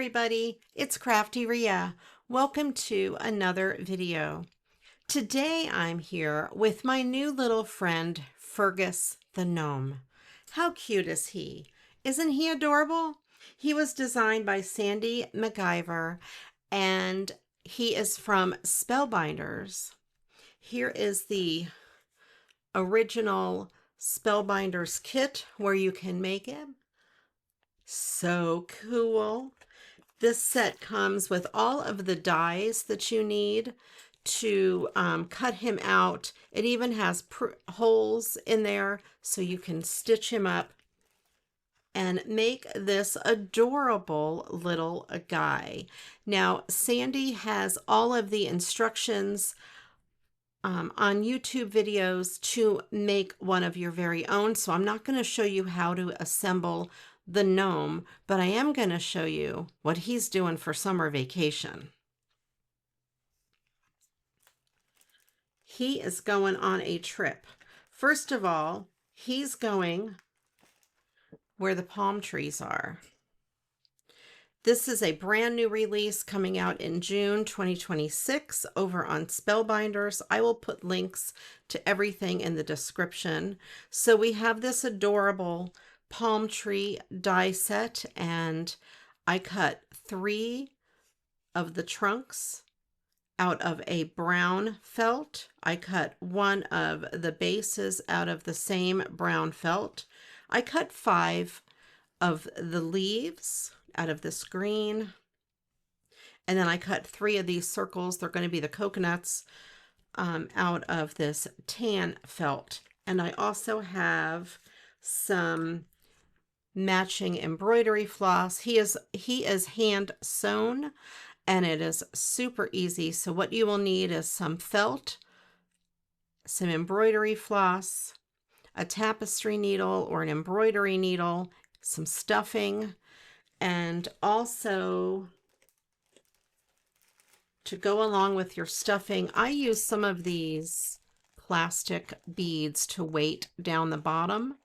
everybody, it's CraftyRia. Welcome to another video. Today I'm here with my new little friend, Fergus the Gnome. How cute is he? Isn't he adorable? He was designed by Sandy MacGyver and he is from Spellbinders. Here is the original Spellbinders kit where you can make him. So cool. This set comes with all of the dies that you need to cut him out. It even has holes in there so you can stitch him up and make this adorable little guy. Now, Sandy has all of the instructions on YouTube videos to make one of your very own. So I'm not going to show you how to assemble the gnome, but I am going to show you what he's doing for summer vacation. He is going on a trip. First of all, he's going where the palm trees are. This is a brand new release coming out in June 2026 over on Spellbinders. I will put links to everything in the description. So we have this adorable palm tree die set, and I cut 3 of the trunks out of a brown felt. I cut 1 of the bases out of the same brown felt. I cut 5 of the leaves out of this green, and then I cut 3 of these circles. They're going to be the coconuts out of this tan felt. And I also have some matching embroidery floss. He is hand sewn and it is super easy. So what you will need is some felt, some embroidery floss, a tapestry needle or an embroidery needle, some stuffing, and also to go along with your stuffing, I use some of these plastic beads to weight down the bottom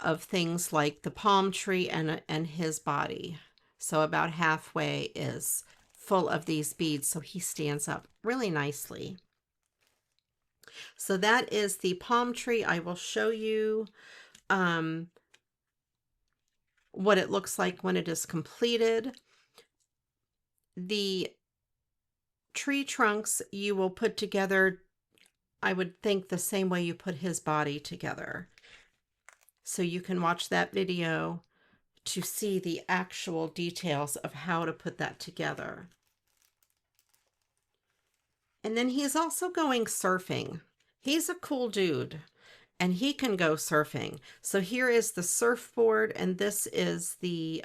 of things like the palm tree and his body. So about halfway is full of these beads, so he stands up really nicely. So that is the palm tree. I will show you what it looks like when it is completed. The tree trunks you will put together, I would think, the same way you put his body together. So you can watch that video to see the actual details of how to put that together. And then he's also going surfing. He's a cool dude and he can go surfing. So here is the surfboard, and this is the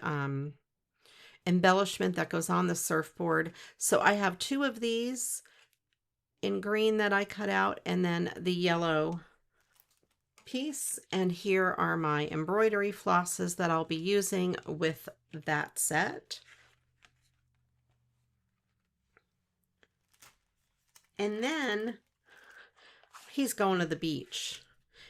embellishment that goes on the surfboard. So I have 2 of these in green that I cut out, and then the yellow piece. And here are my embroidery flosses that I'll be using with that set. And then he's going to the beach.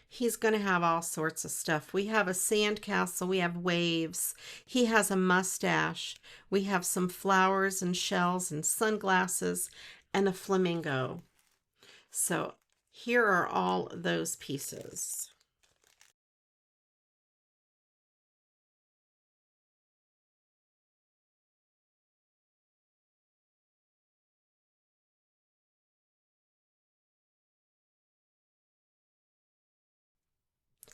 He's going to have all sorts of stuff. We have a sand castle. We have waves. He has a mustache. We have some flowers and shells and sunglasses and a flamingo. So here are all those pieces.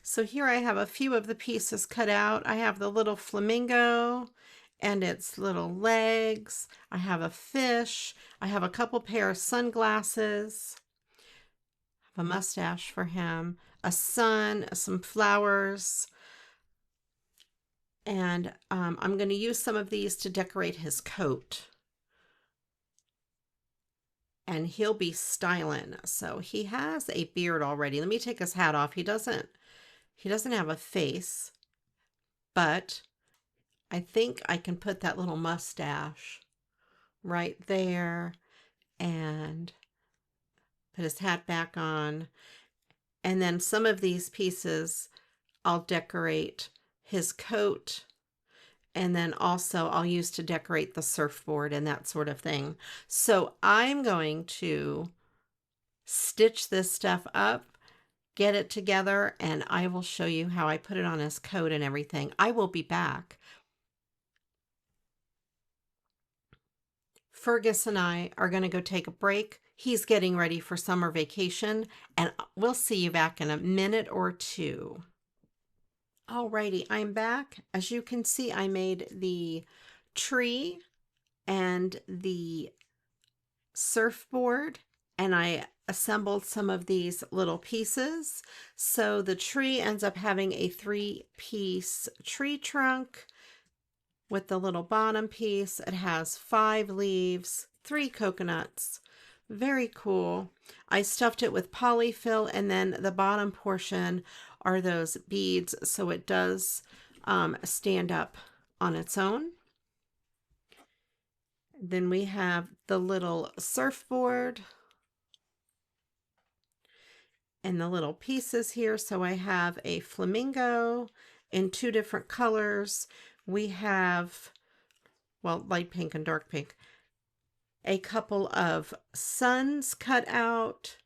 So here I have a few of the pieces cut out. I have the little flamingo and its little legs. I have a fish. I have a couple pair of sunglasses. I have a mustache for him, a sun, some flowers. And I'm going to use some of these to decorate his coat. And he'll be styling. So he has a beard already. Let me take his hat off. He doesn't have a face, but I think I can put that little mustache right there and put his hat back on. And then some of these pieces I'll decorate his coat And then also I'll use to decorate the surfboard and that sort of thing. So I'm going to stitch this stuff up, get it together, and I will show you how I put it on his coat and everything. I will be back. Fergus and I are going to go take a break. He's getting ready for summer vacation, and we'll see you back in a minute or two. Alrighty, I'm back. As you can see, I made the tree and the surfboard, and I assembled some of these little pieces. So the tree ends up having a 3-piece tree trunk with the little bottom piece. It has 5 leaves, 3 coconuts. Very cool. I stuffed it with polyfill, and then the bottom portion are those beads, so it does stand up on its own. Then we have the little surfboard and the little pieces here. So I have a flamingo in 2 different colors. We have, well, light pink and dark pink. A couple of suns cut out.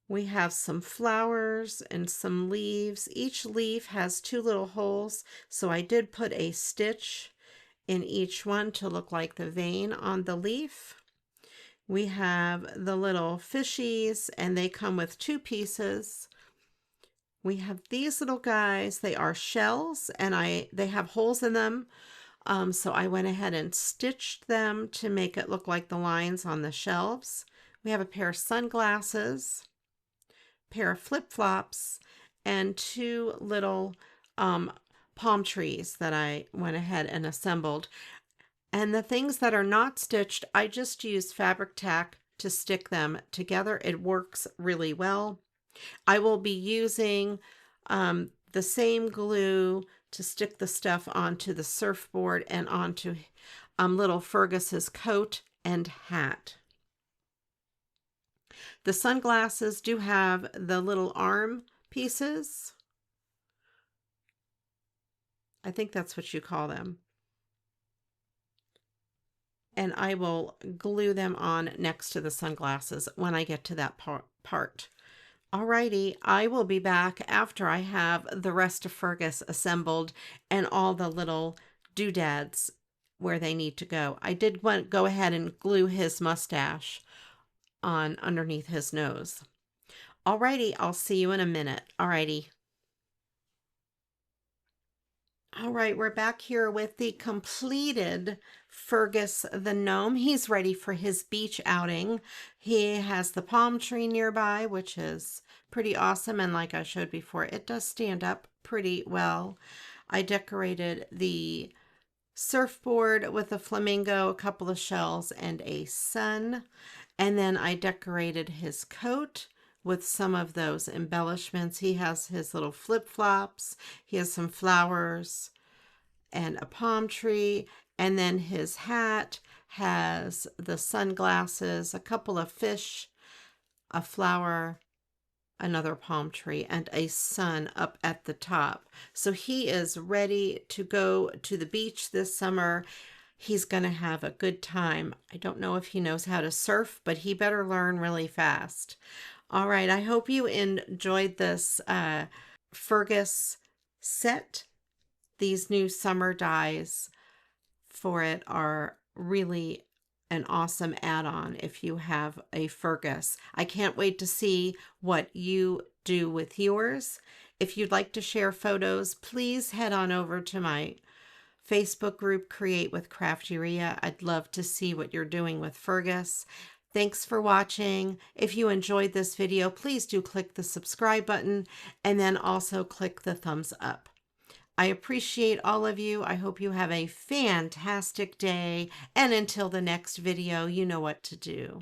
We have some flowers and some leaves. Each leaf has 2 little holes, so I did put a stitch in each one to look like the vein on the leaf. We have the little fishies, and they come with 2 pieces. We have these little guys. They are shells, and they have holes in them. So I went ahead and stitched them to make it look like the lines on the shelves. We have a pair of sunglasses, pair of flip-flops, and 2 little palm trees that I went ahead and assembled. And the things that are not stitched, I just used fabric tack to stick them together. It works really well. I will be using the same glue to stick the stuff onto the surfboard and onto little Fergus's coat and hat. The sunglasses do have the little arm pieces. I think that's what you call them. And I will glue them on next to the sunglasses when I get to that part. Alrighty, I will be back after I have the rest of Fergus assembled and all the little doodads where they need to go. I did go ahead and glue his mustache on underneath his nose. Alrighty, I'll see you in a minute. Alrighty. All right, we're back here with the completed Fergus the Gnome. He's ready for his beach outing. He has the palm tree nearby, which is pretty awesome. And like I showed before, it does stand up pretty well. I decorated the surfboard with a flamingo, a couple of shells, and a sun. And then I decorated his coat with some of those embellishments. He has his little flip-flops, he has some flowers and a palm tree, and then his hat has the sunglasses, a couple of fish, a flower, another palm tree, and a sun up at the top. So he is ready to go to the beach this summer. He's going to have a good time. I don't know if he knows how to surf, but he better learn really fast. All right, I hope you enjoyed this Fergus set. These new summer dies for it are really an awesome add-on if you have a Fergus. I can't wait to see what you do with yours. If you'd like to share photos, please head on over to my Facebook group, Create with CraftyRia. I'd love to see what you're doing with Fergus. Thanks for watching. If you enjoyed this video, please do click the subscribe button and then also click the thumbs up. I appreciate all of you. I hope you have a fantastic day. And until the next video, you know what to do.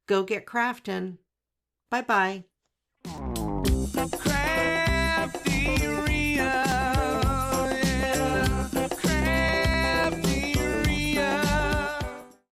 Go get crafting. Bye-bye.